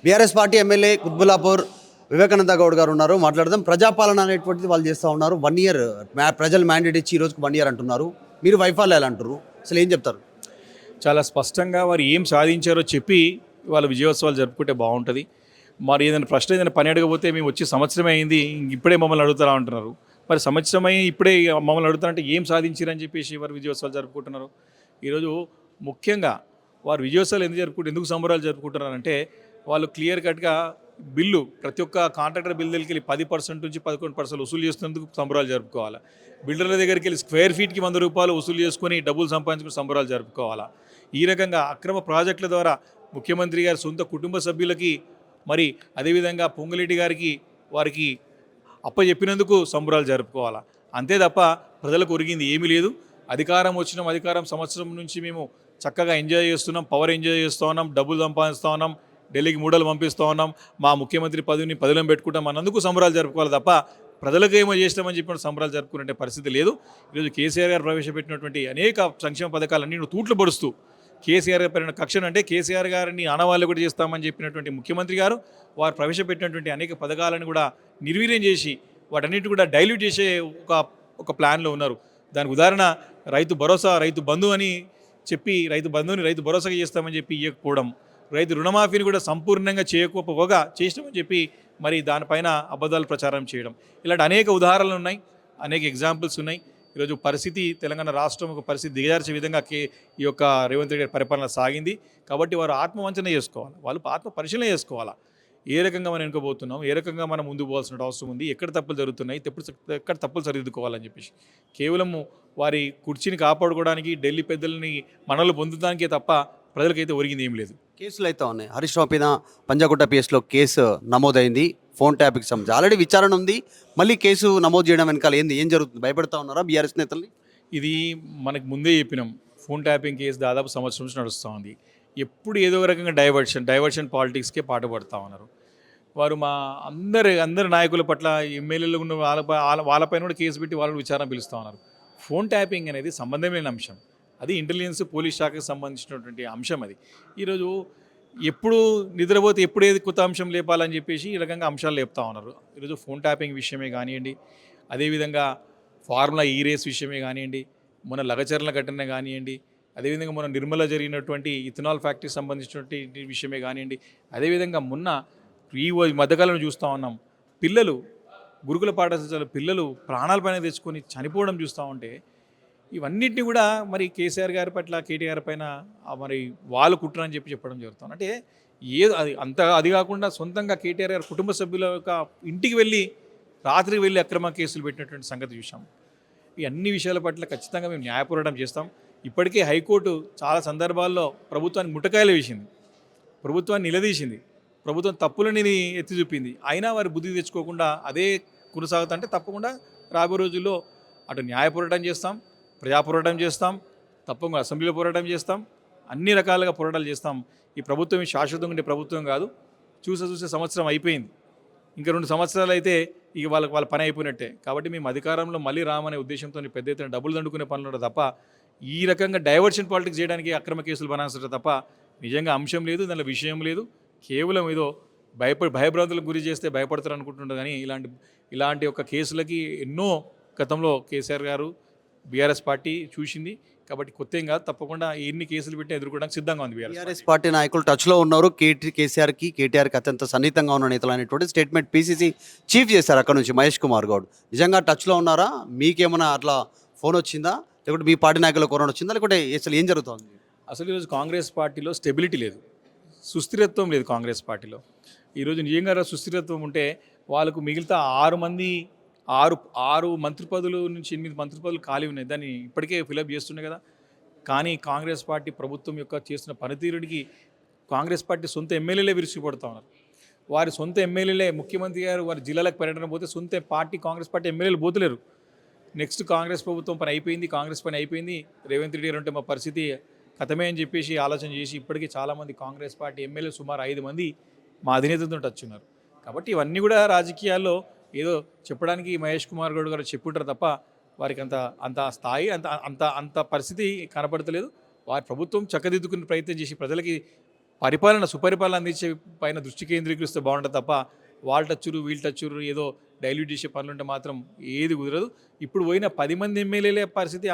BRS party MLA Quthbullapur Vivekananda Goud గారు ఉన్నారు. మాట్లాడదాం. ప్రజాపాలన అనేటువంటిది వాళ్ళు చేస్తూ ఉన్నారు. 1 ఇయర్ ప్రజలు మ్యాండేట్ ఇచ్చి ఈ రోజుకి 1 ఇయర్ అంటున్నారు. మీరు వైఫల్యాలు అంటారు. అసలు ఏం చెప్తారు? చాలా స్పష్టంగా వారు ఏం సాధించారో చెప్పి వాళ్ళ విజయోత్సవాలు జరుపుకుంటే బాగుంటుంది. మరి ఏదైనా ప్రశ్న ఏదైనా పని అడగకపోతే మేము వచ్చి సంవత్సరమే అయింది, ఇప్పుడే మమ్మల్ని అడుగుతారా అంటున్నారు. మరి సంవత్సరమై ఇప్పుడే మమ్మల్ని అడుగుతారంటే ఏం సాధించారని చెప్పేసి వారు విజయోత్సవాలు జరుపుకుంటున్నారు. ఈరోజు ముఖ్యంగా వారు విజయోత్సవాలు ఎందుకు సంబరాలు జరుపుకుంటున్నారంటే వాళ్ళు క్లియర్ కట్గా బిల్లు ప్రతి ఒక్క కాంట్రాక్టర్ బిల్ దగ్గరికి వెళ్ళి 10% నుంచి 11% వసూలు చేస్తున్నందుకు సంబరాలు జరుపుకోవాలి. బిల్డర్ల దగ్గరికి వెళ్ళి స్క్వేర్ ఫీట్కి 100 రూపాయలు వసూలు చేసుకొని డబ్బులు సంపాదించుకుని సంబరాలు జరుపుకోవాలా. ఈ రకంగా అక్రమ ప్రాజెక్టుల ద్వారా ముఖ్యమంత్రి గారి సొంత కుటుంబ సభ్యులకి మరి అదేవిధంగా పొంగులేటి గారికి వారికి అప్పచెప్పినందుకు సంబరాలు జరుపుకోవాలా. అంతే తప్ప ప్రజలకు ఒరిగింది ఏమీ లేదు. అధికారం సంవత్సరం నుంచి మేము చక్కగా ఎంజాయ్ చేస్తున్నాం, పవర్ ఎంజాయ్ చేస్తూ ఉన్నాం, డబ్బులు సంపాదిస్తూ ఉన్నాం, ఢిల్లీకి మూడలు పంపిస్తూ ఉన్నాం, మా ముఖ్యమంత్రి పదవిని పదిలో పెట్టుకుంటాం అన్నందుకు సంబరాలు జరుపుకోవాలి తప్ప ప్రజలకు ఏమో చేస్తామని చెప్పిన సంబరాలు జరుపుకునే పరిస్థితి లేదు. ఈరోజు కేసీఆర్ గారు ప్రవేశపెట్టినటువంటి అనేక సంక్షేమ పథకాలన్నీ తూట్లు పడుస్తూ కేసీఆర్ గారి పైన కక్షను అంటే కేసీఆర్ గారిని ఆనవాళ్ళు కూడా చేస్తామని చెప్పినటువంటి ముఖ్యమంత్రి గారు వారు ప్రవేశపెట్టినటువంటి అనేక పథకాలను కూడా నిర్వీర్యం చేసి వాటన్నిటి కూడా డైల్యూట్ చేసే ఒక ప్లాన్లో ఉన్నారు. దానికి ఉదాహరణ రైతు భరోసా, రైతు బంధు అని చెప్పి రైతు బంధుని రైతు భరోసాగా చేస్తామని చెప్పి ఇవ్వకపోవడం, రైతు రుణమాఫీని కూడా సంపూర్ణంగా చేయకపోగా చేసినామని చెప్పి మరి దానిపైన అబద్ధాలు ప్రచారం చేయడం, ఇలాంటి అనేక ఉదాహరణలు ఉన్నాయి, అనేక ఎగ్జాంపుల్స్ ఉన్నాయి. ఈరోజు పరిస్థితి తెలంగాణ రాష్ట్రం ఒక పరిస్థితి దిగజార్చే విధంగా ఈ యొక్క రేవంత్ రెడ్డి గారి పరిపాలన సాగింది. కాబట్టి వారు ఆత్మవంచన చేసుకోవాలి, వాళ్ళు ఆత్మ పరిశీలన చేసుకోవాలా. ఏ రకంగా మనం వెనుకబోతున్నాం, ఏ రకంగా మనం ముందుకు పోవాల్సిన అవసరం ఉంది, ఎక్కడ తప్పులు జరుగుతున్నాయి, ఎక్కడ తప్పులు సరిదిద్దుకోవాలని చెప్పేసి కేవలము వారి కుర్చీని కాపాడుకోవడానికి ఢిల్లీ పెద్దలని మనలు పొందడానికే తప్ప ప్రజలకైతే ఒరిగింది ఏం లేదు. కేసులు అయితే ఉన్నాయి. హరీష్ రావు పైన పంజాగుట్ట పిఎస్లో కేసు నమోదైంది. ఫోన్ ట్యాపింగ్కి సంబంధించి ఆల్రెడీ విచారణ ఉంది. మళ్ళీ కేసు నమోదు చేయడం వెనకాల ఏం జరుగుతుంది? భయపడతా ఉన్నారా బీఆర్ఎస్ నేతల్ని? ఇది మనకు ముందే చెప్పినాం. ఫోన్ ట్యాపింగ్ కేసు దాదాపు సంవత్సరం నుంచి నడుస్తూ ఉంది. ఎప్పుడు ఏదో ఒక రకంగా డైవర్షన్ పాలిటిక్స్కే పాటుపడుతూ ఉన్నారు. వారు మా అందరి నాయకుల పట్ల ఎమ్మెల్యేలు ఉన్న వాళ్ళపైన కూడా కేసు పెట్టి వాళ్ళని విచారణ పిలుస్తూ ఉన్నారు. ఫోన్ ట్యాపింగ్ అనేది సంబంధం లేని అంశం. అది ఇంటెలిజెన్స్ పోలీస్ శాఖకు సంబంధించినటువంటి అంశం. అది ఈరోజు ఎప్పుడు నిద్రపోతే ఎప్పుడు ఏది కొత్త అంశం లేపాలని చెప్పేసి ఈ రకంగా అంశాలు లేపుతా ఉన్నారు. ఈరోజు ఫోన్ ట్యాపింగ్ విషయమే కానివ్వండి, అదేవిధంగా ఫార్ములా ఈ రేస్ విషయమే కానివ్వండి, మన లగచర్ల ఘటన కానివ్వండి, అదేవిధంగా మన నిర్మల జరిగినటువంటి ఇథనాల్ ఫ్యాక్టరీకి సంబంధించినటువంటి విషయమే కానివ్వండి, అదేవిధంగా మొన్న ఈ మధ్యకాలంలో చూస్తూ ఉన్నాం, పిల్లలు గురుకుల పాఠశాల పిల్లలు ప్రాణాలపైన తెచ్చుకొని చనిపోవడం చూస్తూ ఉంటే ఇవన్నిటిని కూడా మరి కేసీఆర్ గారి పట్ల కేటీఆర్ పైన మరి వాళ్ళు కుట్ర అని చెప్పడం జరుగుతుంది. అంటే అది కాకుండా సొంతంగా కేటీఆర్ గారి కుటుంబ సభ్యుల యొక్క ఇంటికి వెళ్ళి రాత్రికి వెళ్ళి అక్రమ కేసులు పెట్టినటువంటి సంగతి చూసాం. ఈ అన్ని విషయాల పట్ల ఖచ్చితంగా మేము న్యాయ పోరాటం చేస్తాం. ఇప్పటికే హైకోర్టు చాలా సందర్భాల్లో ప్రభుత్వానికి ముట్టకాయలు వేసింది, ప్రభుత్వాన్ని నిలదీసింది, ప్రభుత్వం తప్పులని ఎత్తి చూపింది. అయినా వారు బుద్ధి తెచ్చుకోకుండా అదే కొనసాగుతుంటే తప్పకుండా రాబోయే రోజుల్లో అటు న్యాయ పోరాటం చేస్తాం, ప్రజా పోరాటం చేస్తాం, తప్పకుండా అసెంబ్లీలో పోరాటం చేస్తాం, అన్ని రకాలుగా పోరాటాలు చేస్తాం. ఈ ప్రభుత్వం శాశ్వతంగా ఉండే ప్రభుత్వం కాదు. చూసే సంవత్సరం అయిపోయింది, ఇంకా 2 సంవత్సరాలు అయితే ఇక వాళ్ళ పని అయిపోయినట్టే. కాబట్టి మేము అధికారంలో మళ్ళీ రామనే ఉద్దేశంతో పెద్ద ఎత్తున డబ్బులు దండుకునే పనులు ఉండదు తప్ప ఈ రకంగా డైవర్షన్ పాలిటిక్స్ చేయడానికి అక్రమ కేసులు బనాల్సిన తప్ప నిజంగా అంశం లేదు, దానిలో విషయం లేదు. కేవలం ఏదో భయభ్రాంతులకు గురి చేస్తే భయపడతారు అనుకుంటుండే. కానీ ఇలాంటి ఒక కేసులకి ఎన్నో గతంలో కేసీఆర్ గారు బీఆర్ఎస్ పార్టీ చూసింది. కాబట్టి కొత్త ఏం కాదు, తప్పకుండా ఎన్ని కేసులు పెట్టి ఎదుర్కోవడానికి సిద్ధంగా ఉంది బీఆర్ఎస్ పార్టీ నాయకులు టచ్లో ఉన్నారు. కేటీఆర్కి అత్యంత సన్నిహితంగా ఉన్న నేతలు అనేటువంటి స్టేట్మెంట్ పీసీసీ చీఫ్ చేశారు అక్కడ నుంచి మహేష్ కుమార్ గౌడ్. నిజంగా టచ్లో ఉన్నారా? మీకేమైనా అట్లా ఫోన్ వచ్చిందా? లేకపోతే మీ పార్టీ నాయకుల కరోనా వచ్చిందా? లేకపోతే అసలు ఏం జరుగుతుంది? అసలు ఈరోజు కాంగ్రెస్ పార్టీలో స్టెబిలిటీ లేదు, సుస్థిరత్వం లేదు. కాంగ్రెస్ పార్టీలో ఈరోజు నిజంగా సుస్థిరత్వం ఉంటే వాళ్ళకు మిగతా 6 మంత్రి పదవులు నుంచి 8 మంత్రి పదవులు ఖాళీ ఉన్నాయి, దాన్ని ఇప్పటికే ఫిలప్ చేస్తున్నాయి కదా. కానీ కాంగ్రెస్ పార్టీ ప్రభుత్వం యొక్క చేస్తున్న పనితీరుడికి కాంగ్రెస్ పార్టీ సొంత ఎమ్మెల్యేలే విరుచుకుపడుతూ ఉన్నారు. వారి సొంత ఎమ్మెల్యేలే ముఖ్యమంత్రి గారు వారి జిల్లాలకు పర్యటన పోతే సొంత కాంగ్రెస్ పార్టీ ఎమ్మెల్యేలు పోతలేరు. నెక్స్ట్ కాంగ్రెస్ ప్రభుత్వం పని అయిపోయింది, కాంగ్రెస్ పని అయిపోయింది, రేవంత్ రెడ్డి గారు అంటే మా పరిస్థితి కథమే అని చెప్పేసి ఆలోచన చేసి ఇప్పటికీ చాలామంది కాంగ్రెస్ పార్టీ ఎమ్మెల్యేలు సుమారు 5 మంది మా అధినేతతో టచ్ ఉన్నారు. కాబట్టి ఇవన్నీ కూడా రాజకీయాల్లో ఏదో చెప్పడానికి మహేష్ కుమార్ గౌడ్ గారు చెప్పుంటారు తప్ప వారికి అంత స్థాయి అంత పరిస్థితి కనపడతలేదు. వారి ప్రభుత్వం చక్కదిద్దుకునే ప్రయత్నం చేసి ప్రజలకి సుపరిపాలన అందించే పైన దృష్టి కేంద్రీకరిస్తే బాగుంటుంది తప్ప వాళ్ళ టచ్చురు వీళ్ళ టచ్చురు ఏదో డైల్యూట్ చేసే పనులు ఉంటే మాత్రం ఏది కుదరదు. ఇప్పుడు పోయిన 10 మంది ఎమ్మెల్యేలే పరిస్థితి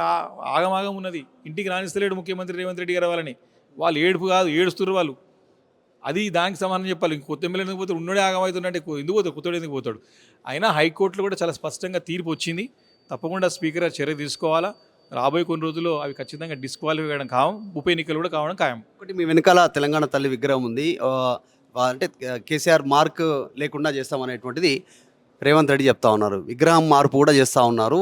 ఆగమాగం ఉన్నది. ఇంటికి రాణిస్తలేడు ముఖ్యమంత్రి రేవంత్ రెడ్డి గారు వాళ్ళని. వాళ్ళు ఏడుపు కాదు ఏడుస్తున్నారు వాళ్ళు. అది దానికి సమానం చెప్పాలి. ఇంక కొత్త ఎమ్మెల్యే ఎందుకు పోతాడు? ఉన్నోడే ఆగమవుతుందంటే ఎందుకు పోతాడు? కొత్తోడు ఎందుకు పోతాడు? అయినా హైకోర్టులో కూడా చాలా స్పష్టంగా తీర్పు వచ్చింది. తప్పకుండా స్పీకర్ చర్య తీసుకోవాలా. రాబోయే కొన్ని రోజుల్లో అవి ఖచ్చితంగా డిస్క్వాలిఫై కావడం ఖాయం. ఉప ఎన్నికలు కూడా కావడం ఖాయం. ఒకటి మీ వెనకాల తెలంగాణ తల్లి విగ్రహం ఉంది. అంటే కేసీఆర్ మార్క్ లేకుండా చేస్తామనేటువంటిది రేవంత్ రెడ్డి చెప్తా ఉన్నారు. విగ్రహం మార్పు కూడా చేస్తూ ఉన్నారు.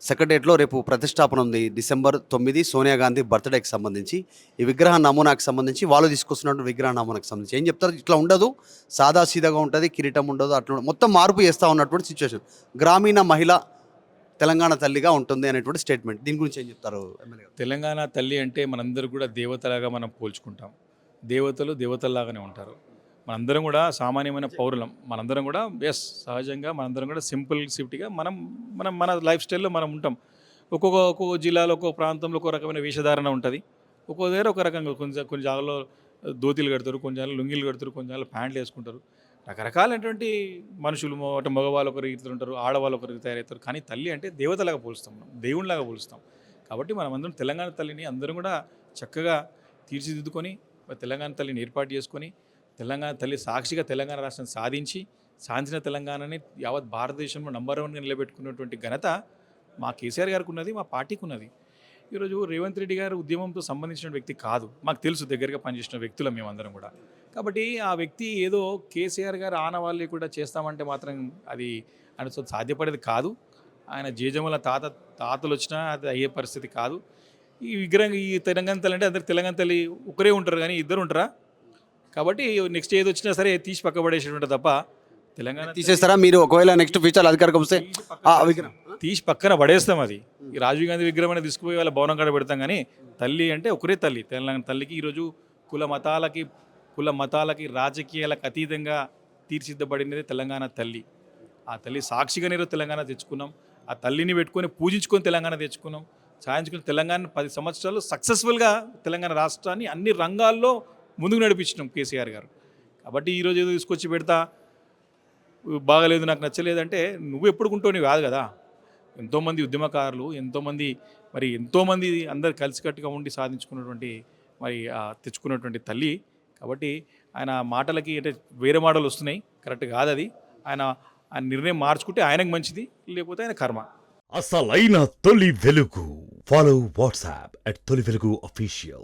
సెక్రటరియట్లో రేపు ప్రతిష్టాపన ఉంది December 9 సోనియా గాంధీ బర్త్డేకి సంబంధించి. ఈ విగ్రహ నమూనాకు సంబంధించి వాళ్ళు తీసుకొస్తున్నటువంటి విగ్రహ నమూనాకు సంబంధించి ఏం చెప్తారు? ఇట్లా ఉండదు, సాదా సీదాగా ఉంటుంది, కిరీటం ఉండదు, అట్లా మొత్తం మార్పు చేస్తూ ఉన్నటువంటి సిచ్యువేషన్. గ్రామీణ మహిళ తెలంగాణ తల్లిగా ఉంటుంది అనేటువంటి స్టేట్మెంట్. దీని గురించి ఏం చెప్తారు ఎమ్మెల్యే గారు? తెలంగాణ తల్లి అంటే మనందరూ కూడా దేవతలాగా మనం పోల్చుకుంటాం. దేవతలు దేవతల్లాగానే ఉంటారు. మనందరం కూడా సామాన్యమైన పౌరులం. మనందరం కూడా సహజంగా మనందరం కూడా సింపుల్ సిఫ్టీగా మన లైఫ్ స్టైల్లో మనం ఉంటాం. ఒక్కొక్క జిల్లాలో ఒక్కొక్క ప్రాంతంలో ఒక్కో రకమైన వేషధారణ ఉంటుంది. ఒక్కో దగ్గర ఒక రకంగా కొన్ని జాగాల్లో ధోతీలు కడతారు, కొన్ని జాగాలో లుంగీలు కడతారు, కొన్ని జాగాలో ప్యాంట్లు వేసుకుంటారు. రకరకాలైనటువంటి మనుషులు అటు మగవాళ్ళు ఒకరు రీతిలో ఉంటారు, ఆడవాళ్ళు ఒకరు తయారవుతారు. కానీ తల్లి అంటే దేవతలాగా పోలుస్తాం, మనం దేవునిలాగా పోలుస్తాం. కాబట్టి మనం అందరం తెలంగాణ తల్లిని అందరం కూడా చక్కగా తీర్చిదిద్దుకొని తెలంగాణ తల్లిని ఏర్పాటు చేసుకొని తెలంగాణ తల్లి సాక్షిగా తెలంగాణ రాష్ట్రం సాధించిన తెలంగాణని యావత్ భారతదేశంలో నంబర్ 1గా నిలబెట్టుకున్నటువంటి ఘనత మా కేసీఆర్ గారికి ఉన్నది, మా పార్టీకి ఉన్నది. ఈరోజు రేవంత్ రెడ్డి గారు ఉద్యమంతో సంబంధించిన వ్యక్తి కాదు. మాకు తెలుసు, దగ్గరగా పనిచేసిన వ్యక్తులం మేమందరం కూడా. కాబట్టి ఆ వ్యక్తి ఏదో కేసీఆర్ గారు ఆనవాళ్ళు కూడా చేస్తామంటే మాత్రం అది ఆయన సాధ్యపడేది కాదు. ఆయన జేజముల తాతలు వచ్చినా అది అయ్యే పరిస్థితి కాదు. ఈ విగ్రహం ఈ తెలంగాణ తల్లి అంటే అందరు తెలంగాణ తల్లి ఒకరే ఉంటారు కానీ ఇద్దరు ఉంటారా? కాబట్టి నెక్స్ట్ ఏది వచ్చినా సరే తీసి పక్క పడేసేటువంటి తప్ప తెలంగాణ తీసేస్తారా మీరు ఒకవేళ నెక్స్ట్ ఫ్యూచర్ అధికారికి వస్తే? తీసి పక్కన పడేస్తాం. అది ఈ రాజీవ్ గాంధీ విగ్రహం అనేది తీసుకుపోయి వాళ్ళ భవనం కాడ పెడతాం. కానీ తల్లి అంటే ఒకరే తల్లి. తెలంగాణ తల్లికి ఈరోజు కుల మతాలకి రాజకీయాలకు అతీతంగా తీర్చిదిద్దబడినది తెలంగాణ తల్లి. ఆ తల్లి సాక్షిగా నేను తెలంగాణ తెచ్చుకున్నాం. ఆ తల్లిని పెట్టుకొని పూజించుకొని తెలంగాణ తెచ్చుకున్నాం. సాధించుకుని తెలంగాణ 10 సంవత్సరాలు సక్సెస్ఫుల్గా తెలంగాణ రాష్ట్రాన్ని అన్ని రంగాల్లో ముందుకు నడిపించినాం కేసీఆర్ గారు. కాబట్టి ఈరోజు ఏదో తీసుకొచ్చి పెడతా బాగలేదు నాకు నచ్చలేదంటే నువ్వు ఎప్పుడు కొంటోని కాదు కదా. ఎంతోమంది ఉద్యమకారులు ఎంతోమంది అందరు కలిసికట్టుగా ఉండి సాధించుకున్నటువంటి తెచ్చుకున్నటువంటి తల్లి. కాబట్టి ఆయన మాటలకి అంటే వేరే మాటలు వస్తున్నాయి, కరెక్ట్ కాదు అది. ఆయన నిర్ణయం మార్చుకుంటే ఆయనకు మంచిది, లేకపోతే ఆయన కర్మ. అసలైన తొలి వెలుగు. ఫాలో వాట్సాప్ @తొలి వెలుగు official.